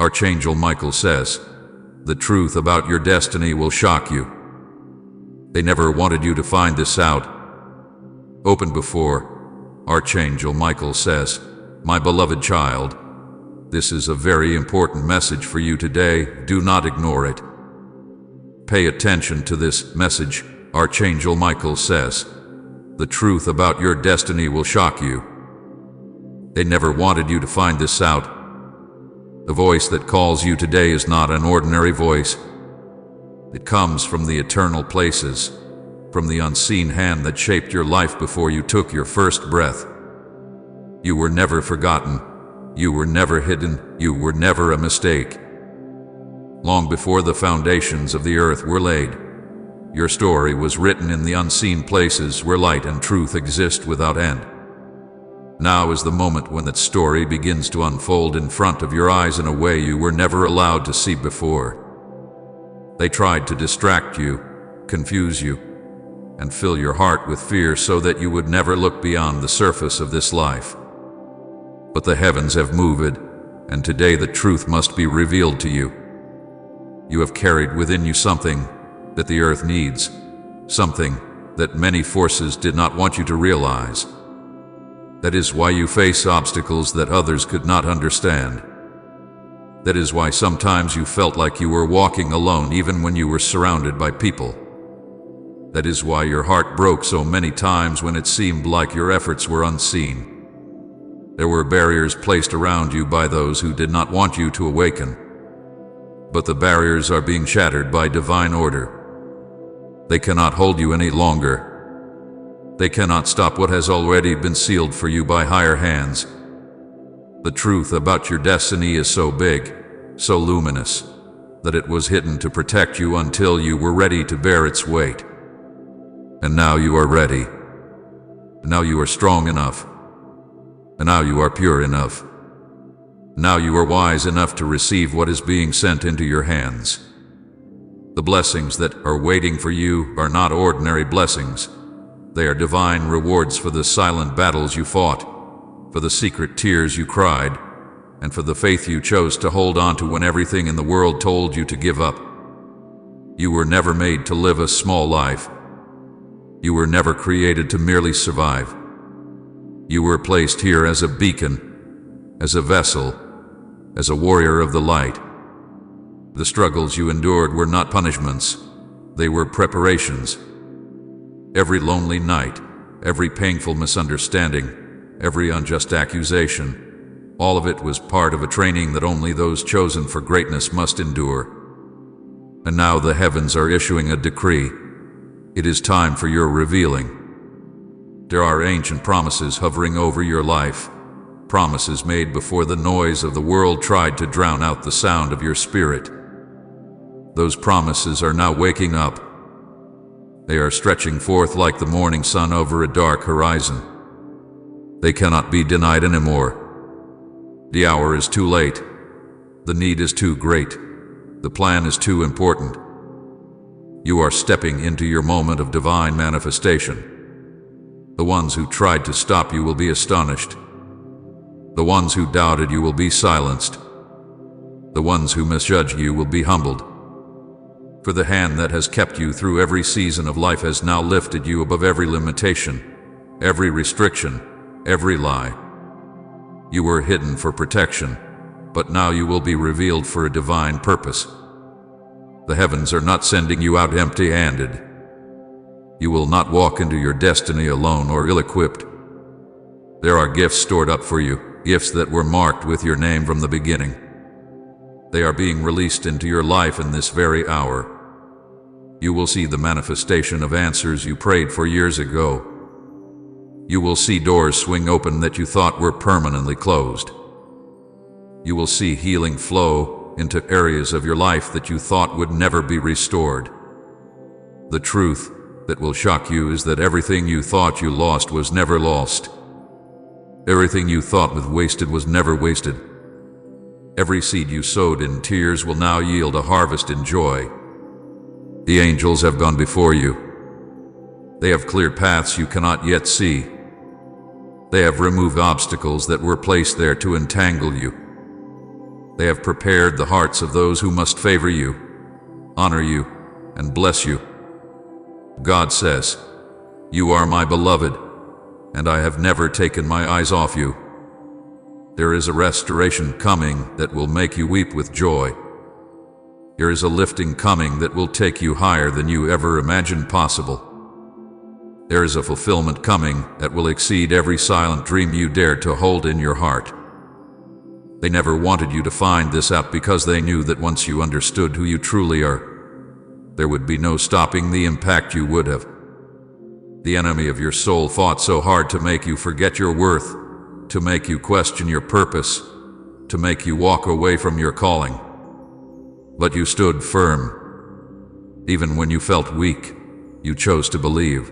Archangel Michael says, the truth about your destiny will shock you. They never wanted you to find this out. Open before. Archangel Michael says, my beloved child, this is a very important message for you today. Do not ignore it. Pay attention to this message. Archangel Michael says, the truth about your destiny will shock you. They never wanted you to find this out. The voice that calls you today is not an ordinary voice. It comes from the eternal places, from the unseen hand that shaped your life before you took your first breath. You were never forgotten. You were never hidden. You were never a mistake. Long before the foundations of the earth were laid, your story was written in the unseen places where light and truth exist without end. Now is the moment when that story begins to unfold in front of your eyes in a way you were never allowed to see before. They tried to distract you, confuse you, and fill your heart with fear so that you would never look beyond the surface of this life. But the heavens have moved, and today the truth must be revealed to you. You have carried within you something that the earth needs, something that many forces did not want you to realize. That is why you face obstacles that others could not understand. That is why sometimes you felt like you were walking alone even when you were surrounded by people. That is why your heart broke so many times when it seemed like your efforts were unseen. There were barriers placed around you by those who did not want you to awaken. But the barriers are being shattered by divine order. They cannot hold you any longer. They cannot stop what has already been sealed for you by higher hands. The truth about your destiny is so big, so luminous, that it was hidden to protect you until you were ready to bear its weight. And now you are ready. Now you are strong enough. And now you are pure enough. Now you are wise enough to receive what is being sent into your hands. The blessings that are waiting for you are not ordinary blessings. They are divine rewards for the silent battles you fought, for the secret tears you cried, and for the faith you chose to hold on to when everything in the world told you to give up. You were never made to live a small life. You were never created to merely survive. You were placed here as a beacon, as a vessel, as a warrior of the light. The struggles you endured were not punishments. They were preparations. Every lonely night, every painful misunderstanding, every unjust accusation, all of it was part of a training that only those chosen for greatness must endure. And now the heavens are issuing a decree. It is time for your revealing. There are ancient promises hovering over your life, promises made before the noise of the world tried to drown out the sound of your spirit. Those promises are now waking up. They are stretching forth like the morning sun over a dark horizon. They cannot be denied anymore. The hour is too late. The need is too great. The plan is too important. You are stepping into your moment of divine manifestation. The ones who tried to stop you will be astonished. The ones who doubted you will be silenced. The ones who misjudged you will be humbled. For the hand that has kept you through every season of life has now lifted you above every limitation, every restriction, every lie. You were hidden for protection, but now you will be revealed for a divine purpose. The heavens are not sending you out empty-handed. You will not walk into your destiny alone or ill-equipped. There are gifts stored up for you, gifts that were marked with your name from the beginning. They are being released into your life in this very hour. You will see the manifestation of answers you prayed for years ago. You will see doors swing open that you thought were permanently closed. You will see healing flow into areas of your life that you thought would never be restored. The truth that will shock you is that everything you thought you lost was never lost. Everything you thought was wasted was never wasted. Every seed you sowed in tears will now yield a harvest in joy. The angels have gone before you. They have cleared paths you cannot yet see. They have removed obstacles that were placed there to entangle you. They have prepared the hearts of those who must favor you, honor you, and bless you. God says, "You are my beloved, and I have never taken my eyes off you." There is a restoration coming that will make you weep with joy. There is a lifting coming that will take you higher than you ever imagined possible. There is a fulfillment coming that will exceed every silent dream you dared to hold in your heart. They never wanted you to find this out because they knew that once you understood who you truly are, there would be no stopping the impact you would have. The enemy of your soul fought so hard to make you forget your worth, to make you question your purpose, to make you walk away from your calling. But you stood firm. Even when you felt weak, you chose to believe.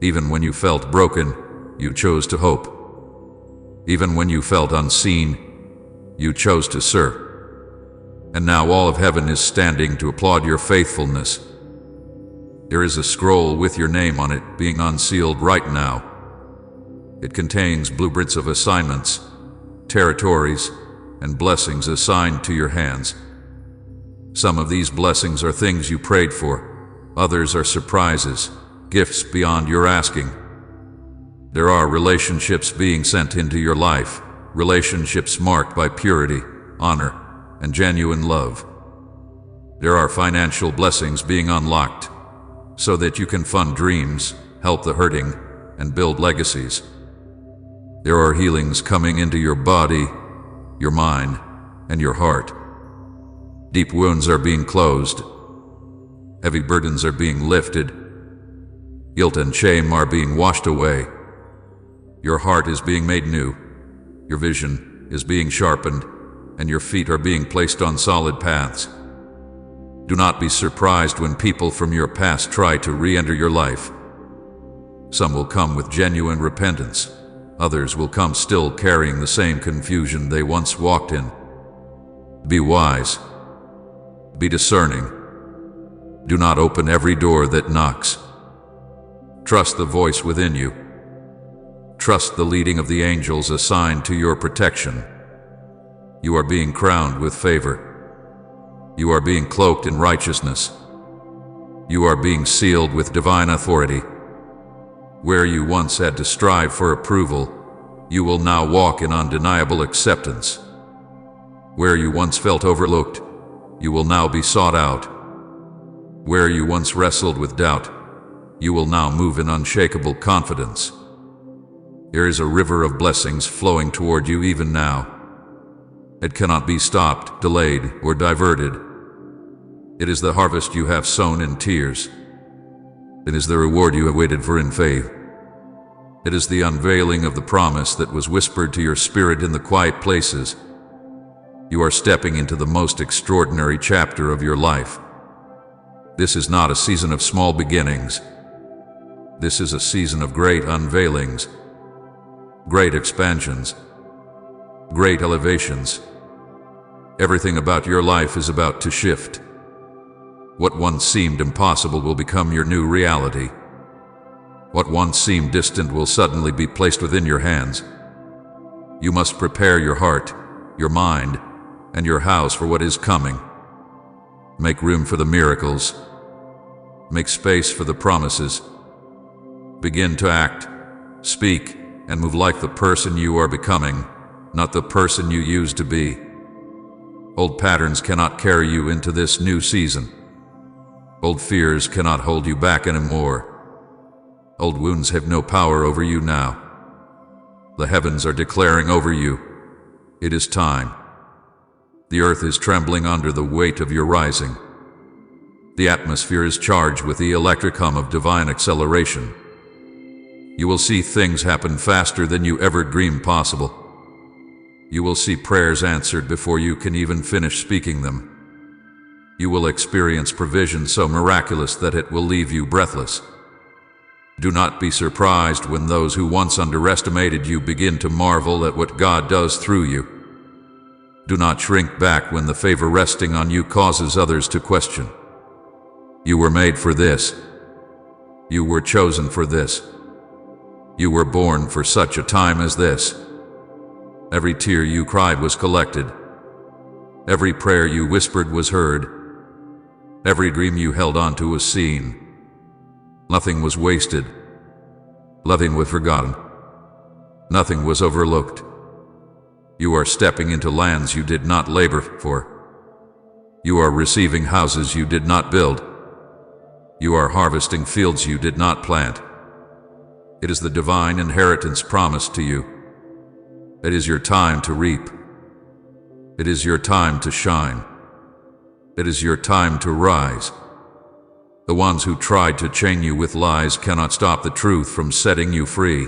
Even when you felt broken, you chose to hope. Even when you felt unseen, you chose to serve. And now all of heaven is standing to applaud your faithfulness. There is a scroll with your name on it being unsealed right now. It contains blueprints of assignments, territories, and blessings assigned to your hands. Some of these blessings are things you prayed for. Others are surprises, gifts beyond your asking. There are relationships being sent into your life, relationships marked by purity, honor, and genuine love. There are financial blessings being unlocked, so that you can fund dreams, help the hurting, and build legacies. There are healings coming into your body, your mind, and your heart. Deep wounds are being closed. Heavy burdens are being lifted. Guilt and shame are being washed away. Your heart is being made new. Your vision is being sharpened, and your feet are being placed on solid paths. Do not be surprised when people from your past try to re-enter your life. Some will come with genuine repentance. Others will come still carrying the same confusion they once walked in. Be wise. Be discerning. Do not open every door that knocks. Trust the voice within you. Trust the leading of the angels assigned to your protection. You are being crowned with favor. You are being cloaked in righteousness. You are being sealed with divine authority. Where you once had to strive for approval, you will now walk in undeniable acceptance. Where you once felt overlooked, you will now be sought out. Where you once wrestled with doubt, you will now move in unshakable confidence. There is a river of blessings flowing toward you even now. It cannot be stopped, delayed, or diverted. It is the harvest you have sown in tears. It is the reward you have waited for in faith. It is the unveiling of the promise that was whispered to your spirit in the quiet places. You are stepping into the most extraordinary chapter of your life. This is not a season of small beginnings. This is a season of great unveilings, great expansions, great elevations. Everything about your life is about to shift. What once seemed impossible will become your new reality. What once seemed distant will suddenly be placed within your hands. You must prepare your heart, your mind, and your house for what is coming. Make room for the miracles. Make space for the promises. Begin to act, speak, and move like the person you are becoming, not the person you used to be. Old patterns cannot carry you into this new season. Old fears cannot hold you back anymore. Old wounds have no power over you now. The heavens are declaring over you, it is time. The earth is trembling under the weight of your rising. The atmosphere is charged with the electric hum of divine acceleration. You will see things happen faster than you ever dreamed possible. You will see prayers answered before you can even finish speaking them. You will experience provision so miraculous that it will leave you breathless. Do not be surprised when those who once underestimated you begin to marvel at what God does through you. Do not shrink back when the favor resting on you causes others to question. You were made for this. You were chosen for this. You were born for such a time as this. Every tear you cried was collected. Every prayer you whispered was heard. Every dream you held on to was seen. Nothing was wasted. Nothing was forgotten. Nothing was overlooked. You are stepping into lands you did not labor for. You are receiving houses you did not build. You are harvesting fields you did not plant. It is the divine inheritance promised to you. It is your time to reap. It is your time to shine. It is your time to rise. The ones who tried to chain you with lies cannot stop the truth from setting you free.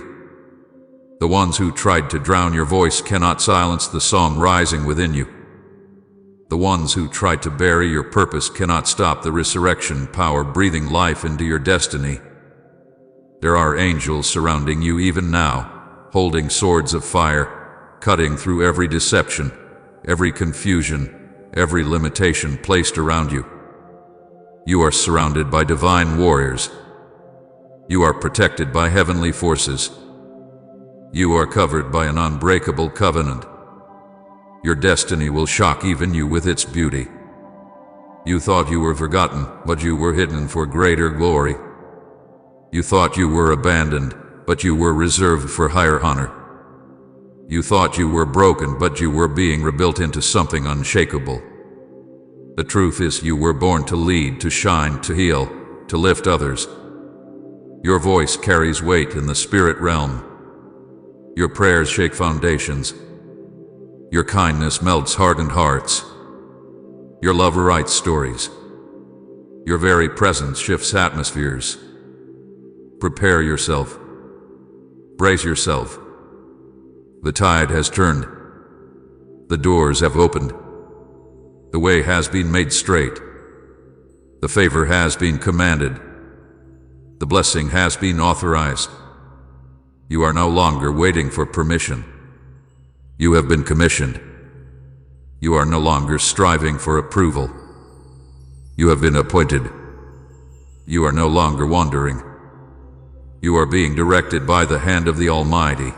The ones who tried to drown your voice cannot silence the song rising within you. The ones who tried to bury your purpose cannot stop the resurrection power breathing life into your destiny. There are angels surrounding you even now, holding swords of fire, cutting through every deception, every confusion, every limitation placed around you. You are surrounded by divine warriors. You are protected by heavenly forces. You are covered by an unbreakable covenant. Your destiny will shock even you with its beauty. You thought you were forgotten, but you were hidden for greater glory. You thought you were abandoned, but you were reserved for higher honor. You thought you were broken, but you were being rebuilt into something unshakable. The truth is, you were born to lead, to shine, to heal, to lift others. Your voice carries weight in the spirit realm. Your prayers shake foundations. Your kindness melts hardened hearts. Your love writes stories. Your very presence shifts atmospheres. Prepare yourself. Brace yourself. The tide has turned. The doors have opened. The way has been made straight. The favor has been commanded. The blessing has been authorized. You are no longer waiting for permission. You have been commissioned. You are no longer striving for approval. You have been appointed. You are no longer wandering. You are being directed by the hand of the Almighty.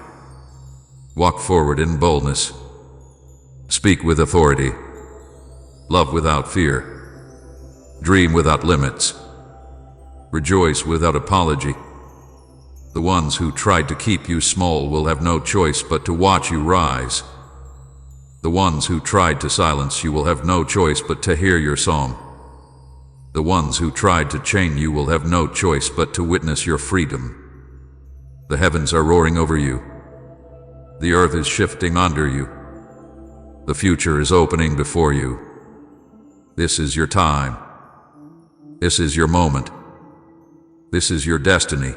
Walk forward in boldness. Speak with authority. Love without fear. Dream without limits. Rejoice without apology. The ones who tried to keep you small will have no choice but to watch you rise. The ones who tried to silence you will have no choice but to hear your song. The ones who tried to chain you will have no choice but to witness your freedom. The heavens are roaring over you. The earth is shifting under you. The future is opening before you. This is your time. This is your moment. This is your destiny.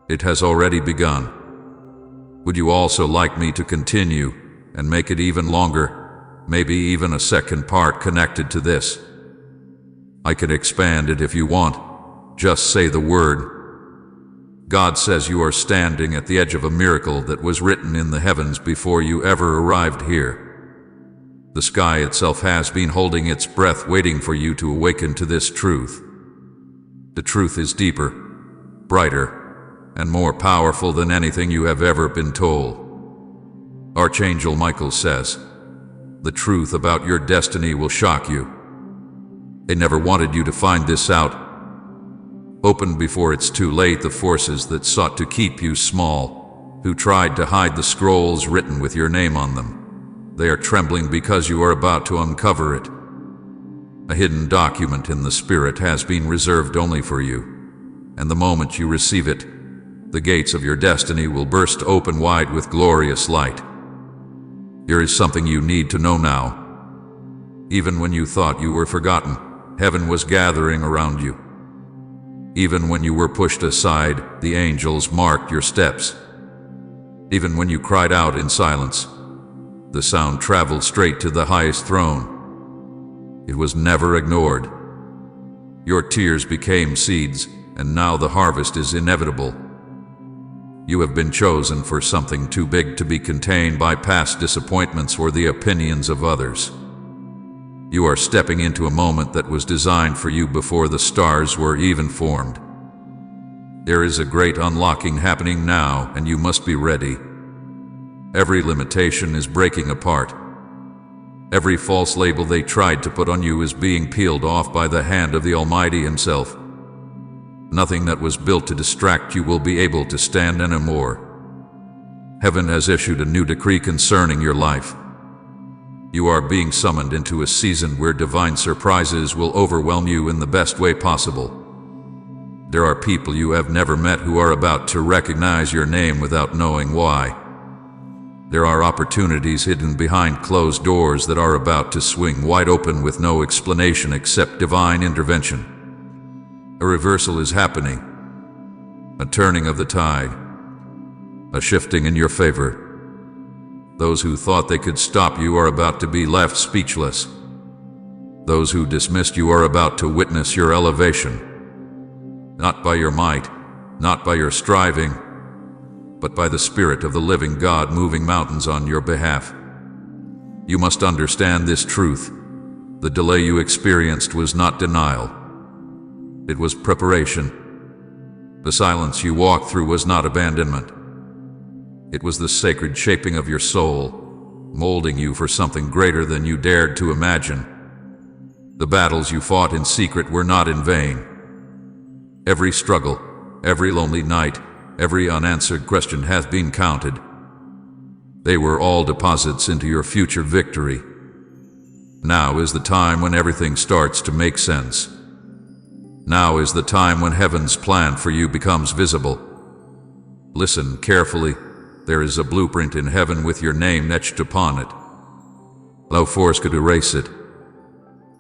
It has already begun. Would you also like me to continue and make it even longer, maybe even a second part connected to this? I can expand it if you want. Just say the word. God says you are standing at the edge of a miracle that was written in the heavens before you ever arrived here. The sky itself has been holding its breath, waiting for you to awaken to this truth. The truth is deeper, brighter, and more powerful than anything you have ever been told. Archangel Michael says, the truth about your destiny will shock you. They never wanted you to find this out. Open before it's too late the forces that sought to keep you small, who tried to hide the scrolls written with your name on them. They are trembling because you are about to uncover it. A hidden document in the spirit has been reserved only for you, and the moment you receive it, the gates of your destiny will burst open wide with glorious light. Here is something you need to know now. Even when you thought you were forgotten, heaven was gathering around you. Even when you were pushed aside, the angels marked your steps. Even when you cried out in silence, the sound traveled straight to the highest throne. It was never ignored. Your tears became seeds, and now the harvest is inevitable. You have been chosen for something too big to be contained by past disappointments or the opinions of others. You are stepping into a moment that was designed for you before the stars were even formed. There is a great unlocking happening now, and you must be ready. Every limitation is breaking apart. Every false label they tried to put on you is being peeled off by the hand of the Almighty Himself. Nothing that was built to distract you will be able to stand anymore. Heaven has issued a new decree concerning your life. You are being summoned into a season where divine surprises will overwhelm you in the best way possible. There are people you have never met who are about to recognize your name without knowing why. There are opportunities hidden behind closed doors that are about to swing wide open with no explanation except divine intervention. A reversal is happening, a turning of the tide, a shifting in your favor. Those who thought they could stop you are about to be left speechless. Those who dismissed you are about to witness your elevation. Not by your might, not by your striving, but by the Spirit of the living God moving mountains on your behalf. You must understand this truth. The delay you experienced was not denial. It was preparation. The silence you walked through was not abandonment. It was the sacred shaping of your soul, molding you for something greater than you dared to imagine. The battles you fought in secret were not in vain. Every struggle, every lonely night, every unanswered question has been counted. They were all deposits into your future victory. Now is the time when everything starts to make sense. Now is the time when heaven's plan for you becomes visible. Listen carefully. There is a blueprint in heaven with your name etched upon it. No force could erase it.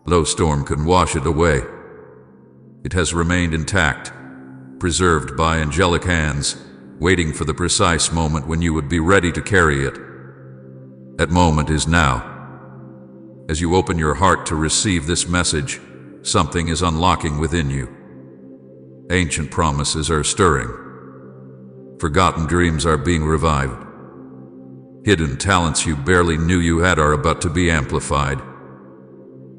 No storm could wash it away. It has remained intact, preserved by angelic hands, waiting for the precise moment when you would be ready to carry it. That moment is now. As you open your heart to receive this message, something is unlocking within you. Ancient promises are stirring. Forgotten dreams are being revived. Hidden talents you barely knew you had are about to be amplified.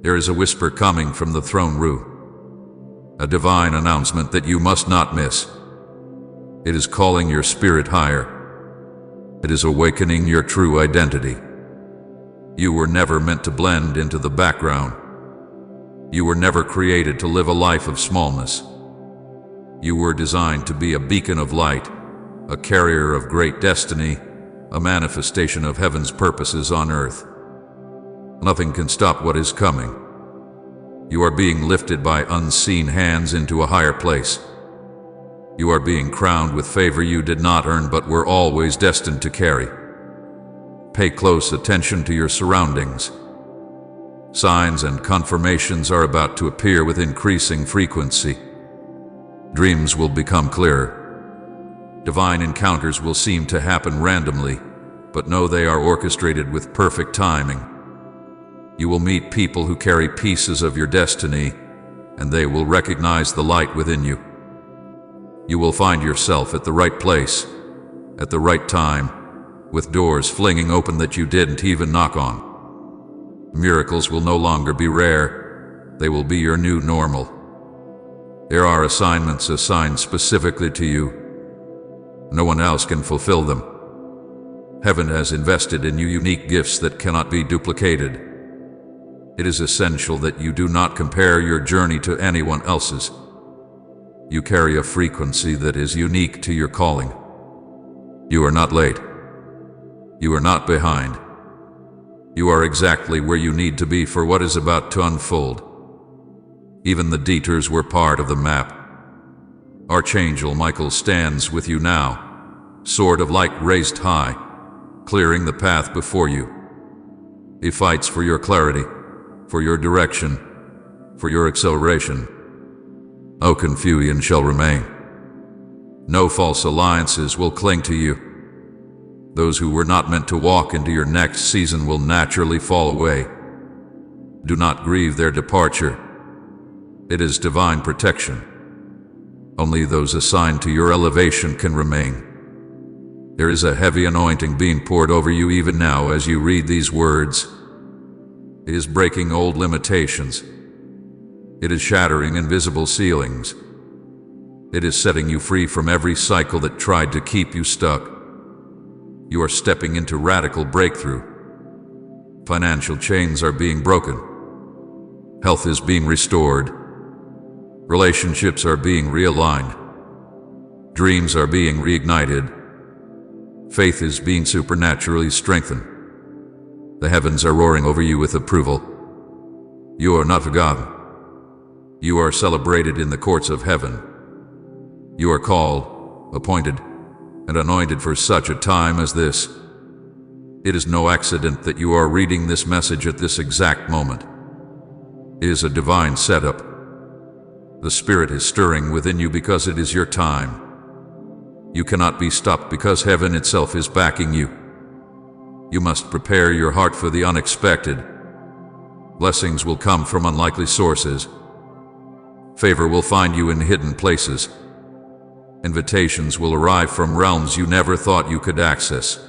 There is a whisper coming from the throne room. A divine announcement that you must not miss. It is calling your spirit higher. It is awakening your true identity. You were never meant to blend into the background. You were never created to live a life of smallness. You were designed to be a beacon of light, a carrier of great destiny, a manifestation of heaven's purposes on earth. Nothing can stop what is coming. You are being lifted by unseen hands into a higher place. You are being crowned with favor you did not earn but were always destined to carry. Pay close attention to your surroundings. Signs and confirmations are about to appear with increasing frequency. Dreams will become clearer. Divine encounters will seem to happen randomly, but know they are orchestrated with perfect timing. You will meet people who carry pieces of your destiny, and they will recognize the light within you. You will find yourself at the right place, at the right time, with doors flinging open that you didn't even knock on. Miracles will no longer be rare. They will be your new normal. There are assignments assigned specifically to you. No one else can fulfill them. Heaven has invested in you unique gifts that cannot be duplicated. It is essential that you do not compare your journey to anyone else's. You carry a frequency that is unique to your calling. You are not late. You are not behind. You are exactly where you need to be for what is about to unfold. Even the detours were part of the map. Archangel Michael stands with you now, sword of light raised high, clearing the path before you. He fights for your clarity, for your direction, for your acceleration. No confusion shall remain. No false alliances will cling to you. Those who were not meant to walk into your next season will naturally fall away. Do not grieve their departure. It is divine protection. Only those assigned to your elevation can remain. There is a heavy anointing being poured over you even now as you read these words. It is breaking old limitations. It is shattering invisible ceilings. It is setting you free from every cycle that tried to keep you stuck. You are stepping into radical breakthrough. Financial chains are being broken. Health is being restored. Relationships are being realigned. Dreams are being reignited. Faith is being supernaturally strengthened. The heavens are roaring over you with approval. You are not forgotten. You are celebrated in the courts of heaven. You are called, appointed, and anointed for such a time as this. It is no accident that you are reading this message at this exact moment. It is a divine setup. The Spirit is stirring within you because it is your time. You cannot be stopped because heaven itself is backing you. You must prepare your heart for the unexpected. Blessings will come from unlikely sources. Favor will find you in hidden places. Invitations will arrive from realms you never thought you could access.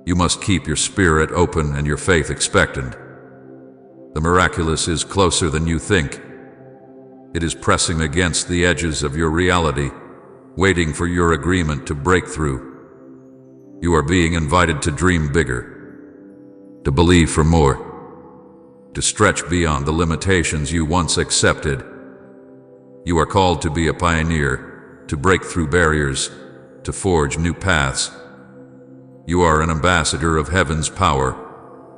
You must keep your spirit open and your faith expectant. The miraculous is closer than you think. It is pressing against the edges of your reality, waiting for your agreement to break through. You are being invited to dream bigger, to believe for more, to stretch beyond the limitations you once accepted. You are called to be a pioneer, to break through barriers, to forge new paths. You are an ambassador of heaven's power,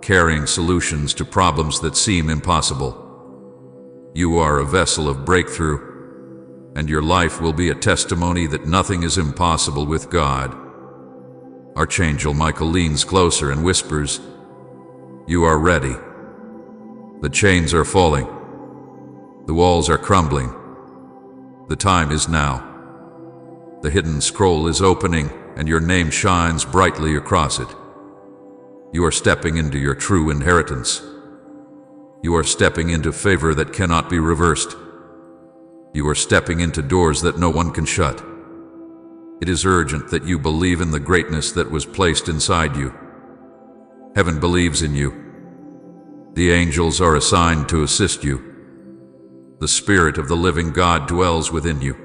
carrying solutions to problems that seem impossible. You are a vessel of breakthrough, and your life will be a testimony that nothing is impossible with God. Archangel Michael leans closer and whispers, "You are ready." The chains are falling. The walls are crumbling. The time is now. The hidden scroll is opening, and your name shines brightly across it. You are stepping into your true inheritance. You are stepping into favor that cannot be reversed. You are stepping into doors that no one can shut. It is urgent that you believe in the greatness that was placed inside you. Heaven believes in you. The angels are assigned to assist you. The Spirit of the living God dwells within you.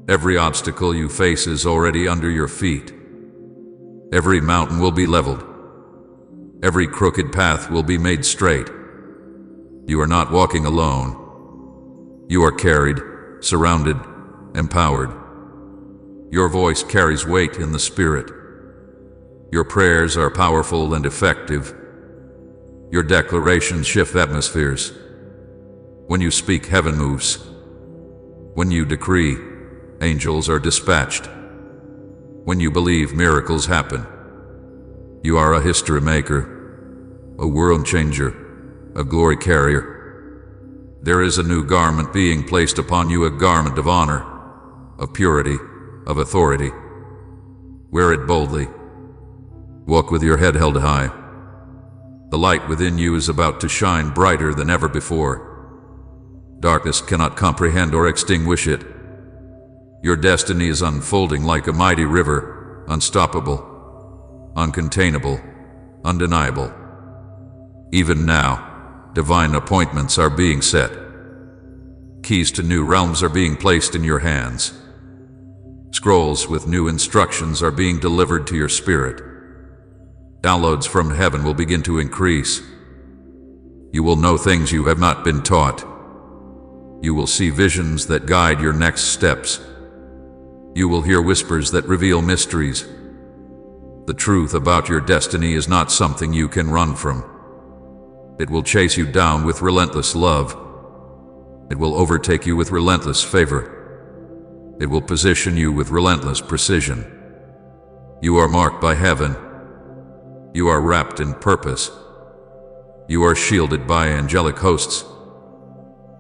Every obstacle you face is already under your feet. Every mountain will be leveled. Every crooked path will be made straight. You are not walking alone. You are carried, surrounded, empowered. Your voice carries weight in the Spirit. Your prayers are powerful and effective. Your declarations shift atmospheres. When you speak, heaven moves. When you decree, angels are dispatched. When you believe, miracles happen. You are a history maker, a world changer, a glory carrier. There is a new garment being placed upon you, a garment of honor, of purity, of authority. Wear it boldly. Walk with your head held high. The light within you is about to shine brighter than ever before. Darkness cannot comprehend or extinguish it. Your destiny is unfolding like a mighty river, unstoppable, uncontainable, undeniable. Even now, divine appointments are being set. Keys to new realms are being placed in your hands. Scrolls with new instructions are being delivered to your spirit. Downloads from heaven will begin to increase. You will know things you have not been taught. You will see visions that guide your next steps. You will hear whispers that reveal mysteries. The truth about your destiny is not something you can run from. It will chase you down with relentless love. It will overtake you with relentless favor. It will position you with relentless precision. You are marked by heaven. You are wrapped in purpose. You are shielded by angelic hosts.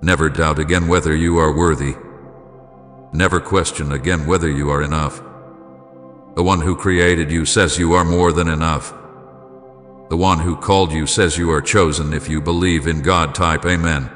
Never doubt again whether you are worthy. Never question again whether you are enough. The one who created you says you are more than enough. The one who called you says you are chosen. If you believe in God, type Amen.